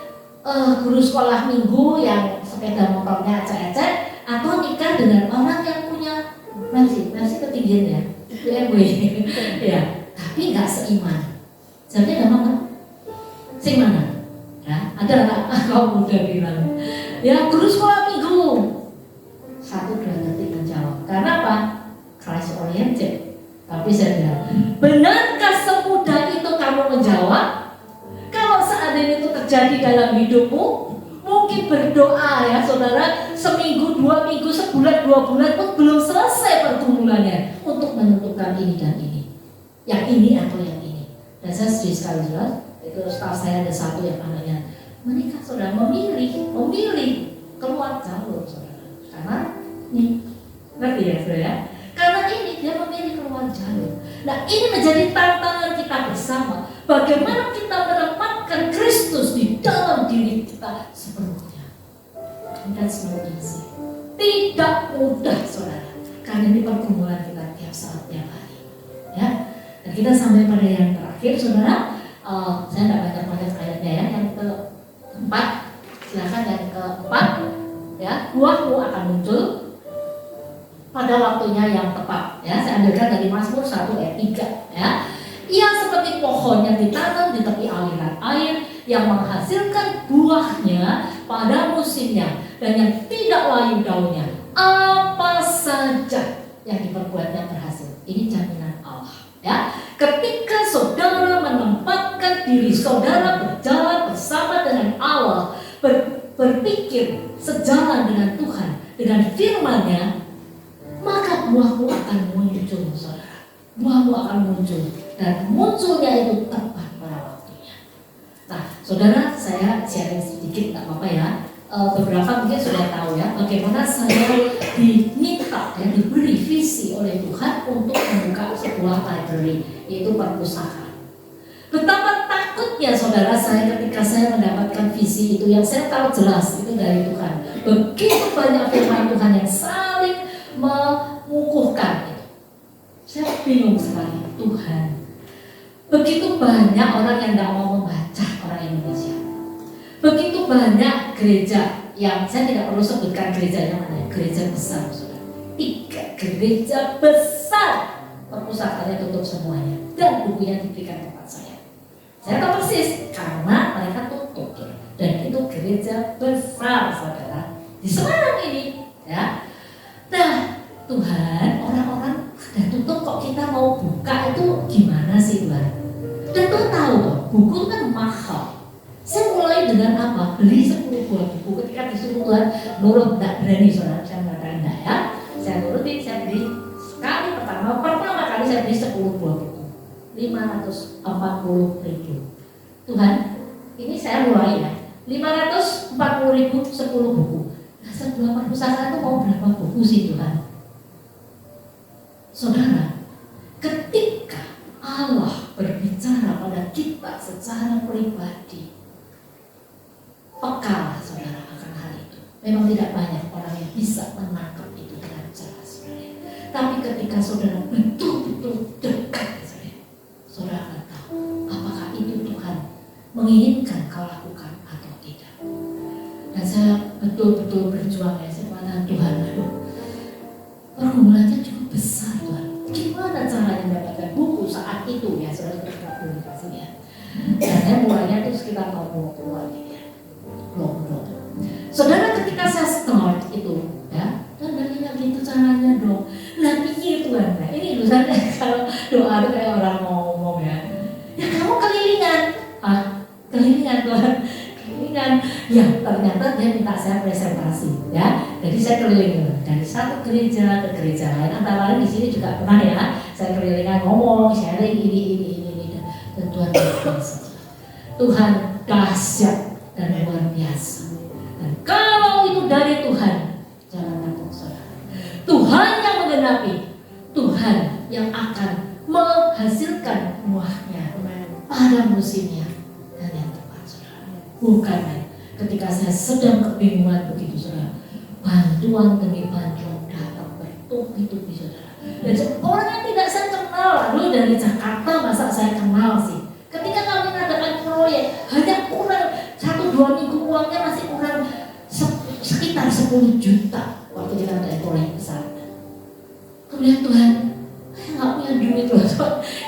guru sekolah minggu yang sepeda motornya ecek-ecek, atau nikah dengan orang yang punya Mercy ketinggian ya, BMW ya, tapi nggak seiman. Jadi gampang kan? Sing mana? Ya, ada nggak? Kau muda bilang, ya guru sekolah minggu. 1-2 detik menjawab. Karena apa? Christ oriented. Tapi saya bilang, benarkah semudah itu kamu menjawab? Kalau seandainya itu terjadi dalam hidupmu, mungkin berdoa ya saudara, seminggu, 2 minggu, sebulan, 2 bulan pun belum selesai pergumulannya untuk menentukan ini dan ini, yang ini atau yang ini. Dan saya sedih sekali saudara, itu staff saya ada satu yang namanya menikah, saudara, memilih keluar jalur, saudara. Karena ini, ngerti ya saudara? Karena ini dia memilih keluar jalur. Nah ini menjadi tantangan kita bersama. Bagaimana kita menempatkan Kristus di dalam diri kita sepenuhnya. That's not easy. Tidak mudah, saudara. Karena ini pergumulan kita tiap saat, tiap hari. Ya. Dan kita sampai pada yang terakhir, saudara. Saya tidak banyak-banyak ayatnya ya. Yang keempat, silakan yang keempat. Ya, buahmu akan muncul pada waktunya yang tepat. Ya, saya ambilkan dari Mazmur 1 ayat 3. Ya. Ia seperti pohon yang ditanam di tepi aliran air, yang menghasilkan buahnya pada musimnya dan yang tidak layu daunnya. Apa saja yang diperbuatnya berhasil. Ini jaminan Allah. Ya, ketika saudara menempatkan diri saudara berjalan bersama dengan Allah, berpikir sejalan dengan Tuhan, dengan firman-Nya, maka buahmu akan muncul, saudara. buahmu akan muncul, dan munculnya itu tepat pada waktunya. Nah, saudara, saya sharing sedikit, nggak apa-apa ya. Beberapa mungkin sudah tahu ya, bagaimana saya diminta dan diberi visi oleh Tuhan untuk membuka sebuah library, yaitu perpustakaan. Betapa takutnya saudara saya ketika saya mendapatkan visi itu, yang saya tahu jelas itu dari Tuhan. Begitu banyak firman Tuhan yang saling mengukuhkan itu. Saya bingung sekali, Tuhan. Begitu banyak orang yang tidak mau membaca, orang Indonesia. Begitu banyak gereja yang saya tidak perlu sebutkan gerejanya mana, gereja besar, saudara. 3 gereja besar, perpustakaannya tutup semuanya, dan bukunya diberikan tempat saya. Saya tahu persis karena mereka tutup, dan itu gereja besar, saudara, di Semarang ini, ya. Nah, Tuhan, orang-orang sudah tutup kok kita mau buka, itu gimana sih Tuhan? Dan Tuhan tahu kok, buku itu kan mahal. Saya mulai dengan apa? Beli 10 buah buku. Ketika disuruh Tuhan, nurut, tidak berani, saudara, saya mengatakan enggak ya. Saya nurutin, saya beli sekali pertama kali saya beli 10 buah buku, 540.000. Tuhan, ini saya mulai ya, 540.000 10 buku. Nah, sebuah perpustakaan itu mau berapa buku sih Tuhan? Saudara, ketika Allah berbicara pada kita secara pribadi, peka saudara akan hal itu. Memang tidak banyak orang yang bisa menangkap itu dengan jelas, saudara. Tapi ketika saudara betul-betul dekat, saudara akan tahu apakah itu Tuhan menginginkan kau lakukan atau tidak. Dan saya betul-betul berjuang ya, saya mengatakan Tuhan, aduh, pergumulannya cukup besar Tuhan. Gimana caranya mendapatkan buku saat itu ya, saudara publikasi ya. Dan saya mulainya itu sekitar tahun 20-an ya. Belum. Saudara, ketika saya start itu ya, dan nanya gitu caranya dong. Lah pikir Tuhan, nah ini dosennya kalau doa itu kayak orang ngomong ya. Ya kamu kelilingan, kelilingan Tuhan, kelilingan. Ya ternyata dia minta saya presentasi ya. Jadi saya keliling dari satu gereja ke gereja lain. Antara lain di sini juga pernah ya, saya kelilingan ngomong, sharing ini. Dan Tuhan biasa. Tuhan dahsyat dan luar biasa. Dan kalau itu dari Tuhan, jangan takut saudara. Tuhan yang menggenapi, Tuhan yang akan menghasilkan buahnya pada musimnya dan yang tepat, saudara. Bukan ketika saya sedang kebingungan begitu, saudara, bantuan demi bantuan datang bertubi-tubi, saudara. Dan orang yang tidak saya kenal, lalu dari Jakarta masa saya kenal sih. Ketika kami mengadakan proyek, hanya kurang 1-2 minggu uangnya masih kurang sekitar 10 juta waktu kita ada proyek besar. Kemudian Tuhan, saya nggak punya duit loh,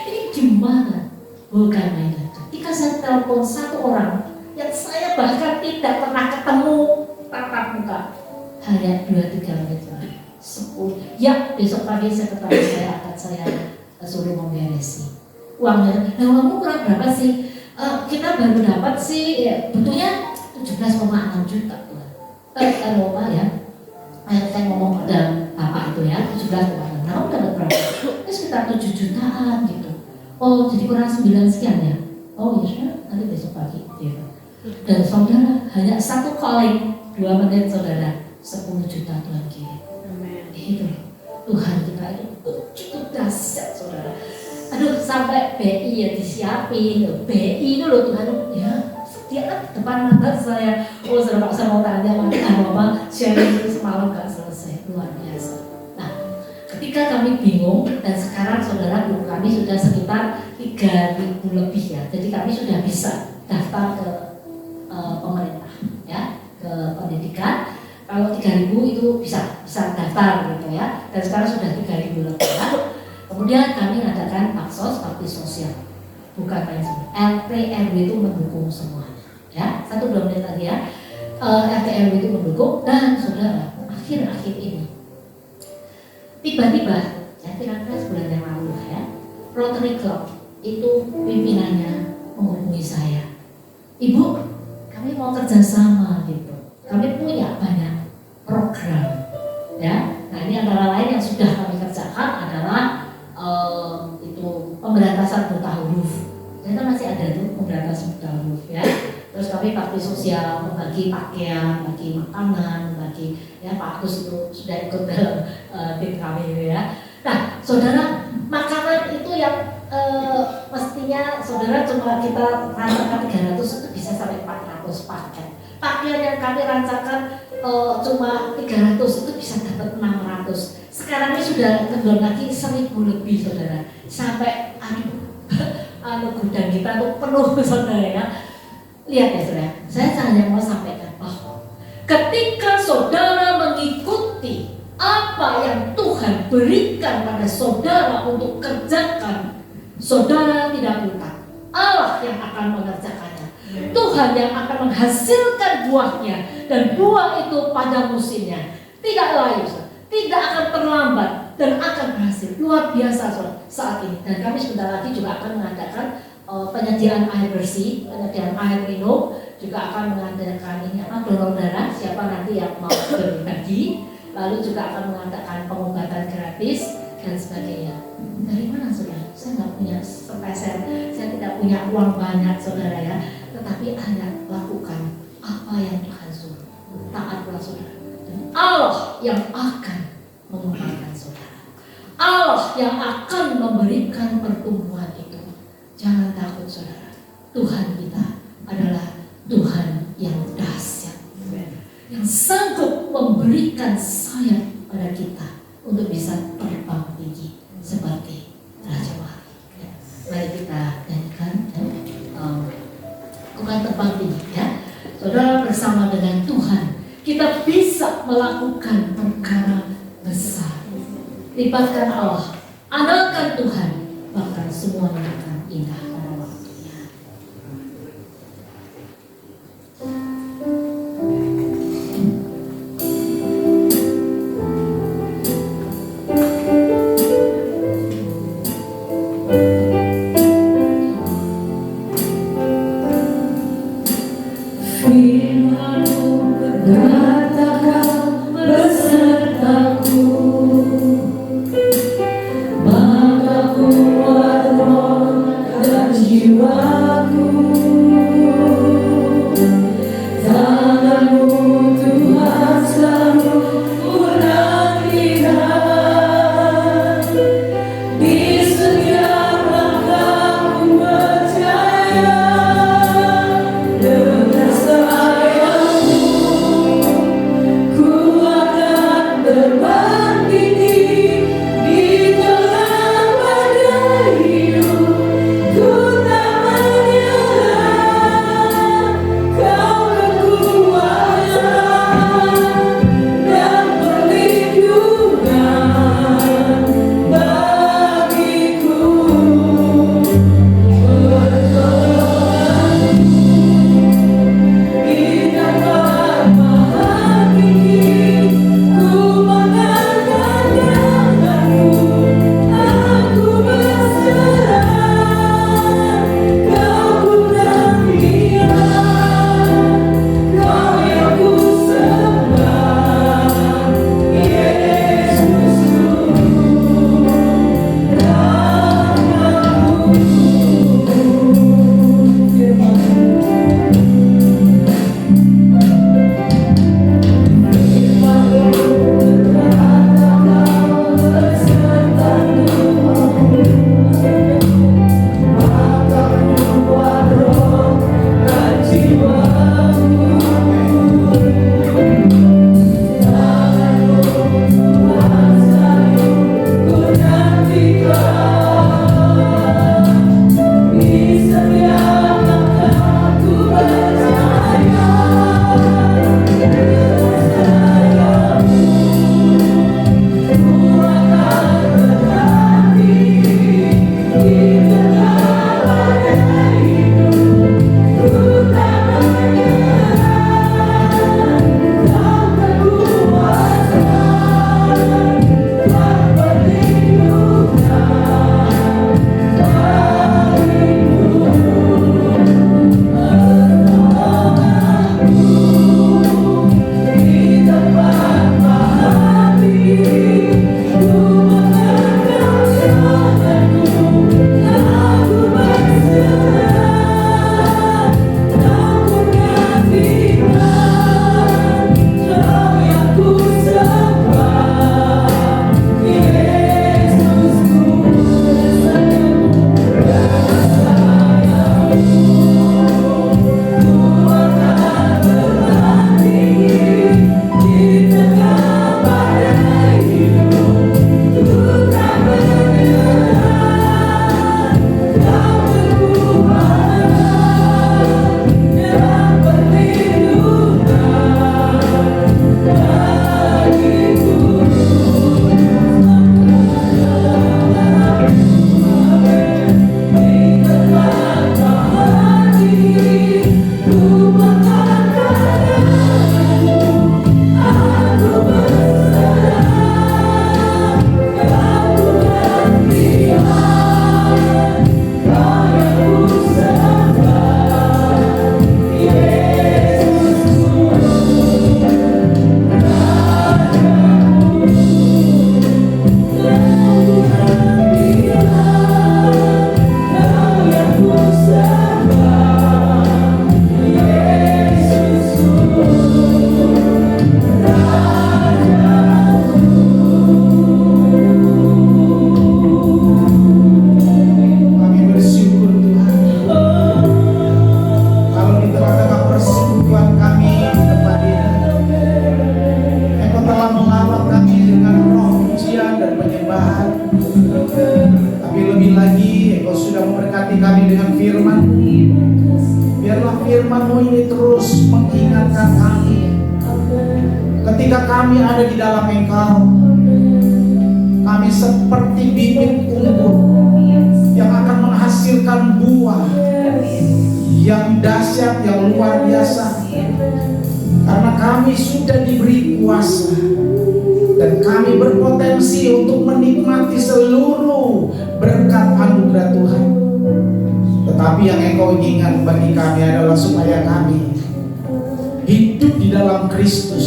ini gimana? Bukan mainan. Ketika saya telepon satu orang yang saya bahkan tidak pernah ketemu tatap muka, hanya 2-3 menit lagi, 10. Ya, besok pagi sekretaris saya akan saya suruh memberesi uangnya. Nah, uangmu kurang berapa sih? Kita baru dapat sih, ya, butuhnya 17,6 juta. Lupa ya. Saya ngomong pada bapak itu ya, 17,6. Nah, dapat berapa? Itu sekitar 7 jutaan gitu. Oh, jadi kurang 9 sekian ya. Oh ya sudah, nanti besok pagi gitu. Dan saudara, hanya satu calling 2 menit saudara, 10 juta Tuhan kirim. Itu Tuhan kita itu cukup dahsyat saudara. Aduh, sampai BI ya disiapin, BI itu loh Tuhan ya, dia depan mata saya. Oh saudara, saya mau tanya apa sharing itu semalam gak selesai, luar biasa. Nah, ketika kami bingung, dan sekarang saudara guru kami sudah sekitar 3.000 lebih ya, jadi kami sudah bisa daftar ke pemerintah ya, ke pendidikan. Kalau 3.000 itu bisa daftar gitu ya, dan sekarang sudah 3.000 lebih ya. Kemudian kami mengadakan baksos, bakti sosial, bukan main semua. RT RW itu mendukung semuanya ya. 1-2 menit lagi ya. RT RW itu mendukung, dan saudara, akhir-akhir ini tiba-tiba ya, kira-kira sebulan yang lalu ya, Rotary Club itu pimpinannya menghubungi saya, Ibu, kami mau kerjasama gitu, kami punya banyak program ya. Nah, ini antara lain yang sudah kami kerjakan adalah Ternyata masih ada tuh memberantas buta huruf ya. Terus kami bakti sosial, membagi pakaian, membagi makanan, membagi ya Pak Agus itu sudah ikut dalam tim kami gitu ya. Nah, saudara, makanan itu yang mestinya saudara cuma kita rancangkan 300 itu bisa sampai 400 paket. Pakaian yang kami rancangkan cuma 300 itu bisa dapat 600. Sekarang ini sudah kendor lagi 1000 lebih saudara. Sampai gudang kita tuh penuh saudara ya. Lihat ya saudara, saya hanya mau sampaikan bahwa ketika saudara mengikuti apa yang Tuhan berikan pada saudara untuk kerjakan, saudara tidak lupa Allah yang akan mengerjakannya. Tuhan yang akan menghasilkan buahnya, dan buah itu pada musimnya, tidak layu, tidak akan terlambat dan akan berhasil. Luar biasa saat ini. Dan kami sebentar lagi juga akan mengadakan penyediaan air bersih, penyediaan air minum, juga akan mengadakan ini donor darah, siapa nanti yang mau berbagi. Lalu juga akan mengadakan pengobatan gratis dan sebagainya. Dari mana saudara? Saya nggak punya sepeser, saya tidak punya uang banyak saudara ya. Tetapi hanya lakukan apa yang Tuhan suruh. Taatlah saudara. Dan Allah yang akan mengembangkan saudara. Allah yang akan memberikan pertumbuhan itu. Jangan takut saudara. Tuhan kita adalah Tuhan yang dahsyat, yang sanggup memberikan sayap pada kita untuk bisa terbang tinggi seperti Raja Wali. Mari kita nyanyikan bukan terbang tinggi ya. Saudara, bersama dengan Tuhan kita bisa melakukan perkara besar. Libatkan Allah, andalkan Tuhan, bahkan semuanya akan indah pada waktunya. firman. Biarlah firman-Mu ini terus mengingatkan kami ketika kami ada di dalam Engkau. Kami seperti bibit unggul yang akan menghasilkan buah yang dahsyat, yang luar biasa. Karena kami sudah diberi kuasa dan kami berpotensi untuk menikmati seluruh berkat anugerah Tuhan. Tetapi yang Engkau inginkan bagi kami adalah supaya kami hidup di dalam Kristus,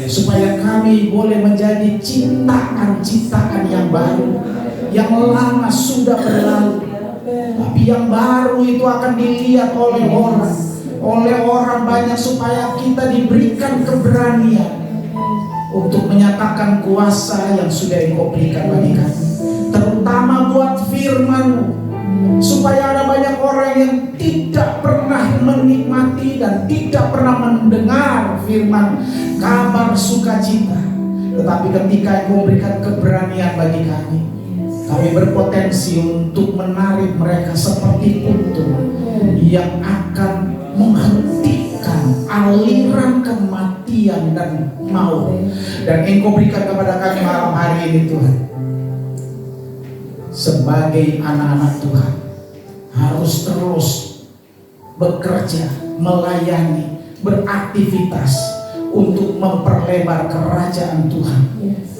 supaya kami boleh menjadi ciptaan-ciptaan yang baru. Yang lama sudah berlalu, tapi yang baru itu akan dilihat oleh orang banyak, supaya kita diberikan keberanian untuk menyatakan kuasa yang sudah Engkau berikan bagi kami, terutama buat firman-Mu, supaya ada banyak orang yang tidak pernah menikmati dan tidak pernah mendengar firman kabar sukacita, tetapi ketika Engkau berikan keberanian bagi kami berpotensi untuk menarik mereka seperti untung yang akan menghentikan aliran kematian dan maut. Dan Engkau berikan kepada kami malam hari ini Tuhan, sebagai anak-anak Tuhan harus terus bekerja, melayani, beraktivitas untuk memperlebar kerajaan Tuhan.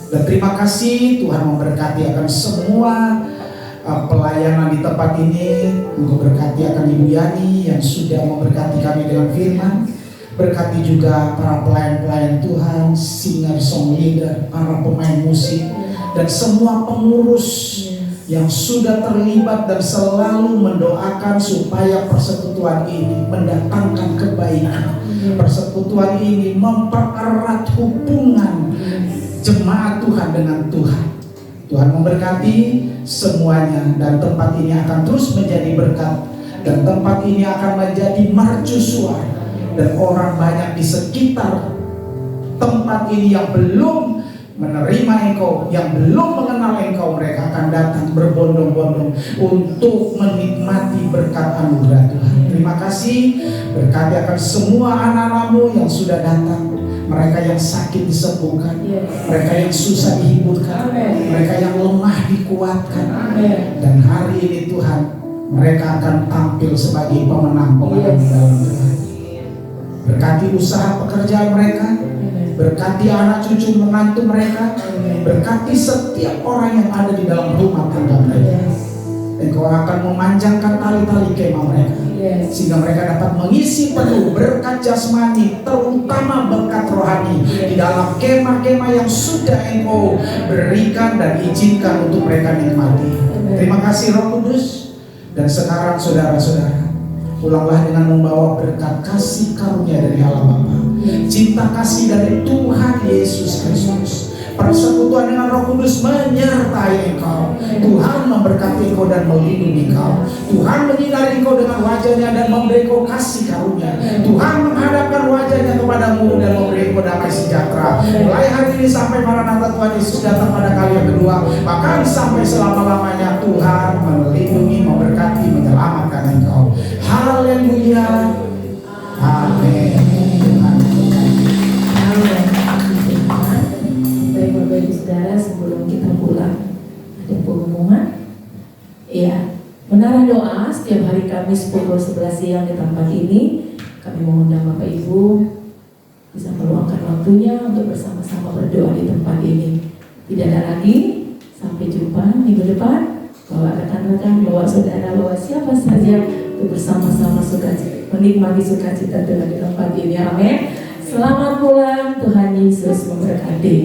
Dan terima kasih Tuhan memberkati akan semua pelayanan di tempat ini. Engkau berkati akan Ibu Yani yang sudah memberkati kami dengan firman. Berkati juga para pelayan-pelayan Tuhan, singer, song leader, para pemain musik, dan semua pengurus yang sudah terlibat dan selalu mendoakan supaya persekutuan ini mendatangkan kebaikan. Persekutuan ini mempererat hubungan jemaat Tuhan dengan Tuhan. Tuhan memberkati semuanya, dan tempat ini akan terus menjadi berkat, dan tempat ini akan menjadi mercusuar, dan orang banyak di sekitar tempat ini yang belum menerima Engkau, yang belum mengenal Engkau, mereka akan datang berbondong-bondong untuk menikmati berkat anugerah Tuhan. Terima kasih, berkati akan semua anak-anak-Mu yang sudah datang, mereka yang sakit disembuhkan, mereka yang susah dihiburkan, mereka yang lemah dikuatkan. Dan hari ini Tuhan, mereka akan tampil sebagai pemenang-pemenang di dalam Tuhan. Berkati usaha pekerjaan mereka, berkati anak cucu menantu mereka, berkati setiap orang yang ada di dalam rumah tangga mereka. Engkau akan memanjangkan tali-tali kemah mereka, sehingga mereka dapat mengisi penuh berkat jasmani, terutama berkat rohani di dalam kemah-kemah yang sudah Engkau berikan dan izinkan untuk mereka nikmati. Terima kasih Roh Kudus. Dan sekarang saudara-saudara, pulanglah dengan membawa berkat kasih karunia dari Allah Bapa, cinta kasih dari Tuhan Yesus Kristus, persekutuan dengan Roh Kudus menyertai engkau. Tuhan memberkati engkau dan melindungi engkau. Tuhan menyinari engkau dengan wajahnya dan memberi engkau kasih karunia. Tuhan menghadapkan wajahnya kepadamu dan memberi engkau damai sejahtera. Mulai hari ini sampai Maranatha Tuhan Yesus datang pada kali yang kedua, bahkan sampai selama-lamanya Tuhan melindungi, memberkati, menyelamatkan engkau. Haleluya. Amin. Baik saudara, sebelum kita pulang ada pengumuman. Ya, Menara Doa setiap hari Kamis pukul 11 siang di tempat ini. Kami mengundang Bapak Ibu bisa meluangkan waktunya untuk bersama-sama berdoa di tempat ini. Tidak ada lagi, sampai jumpa minggu depan. Bawa rekan-rekan, bawa saudara, bawa siapa saja untuk bersama-sama menikmati sukacita Tuhan di tempat ini. Amin. Selamat pulang, Tuhan Yesus memberkati.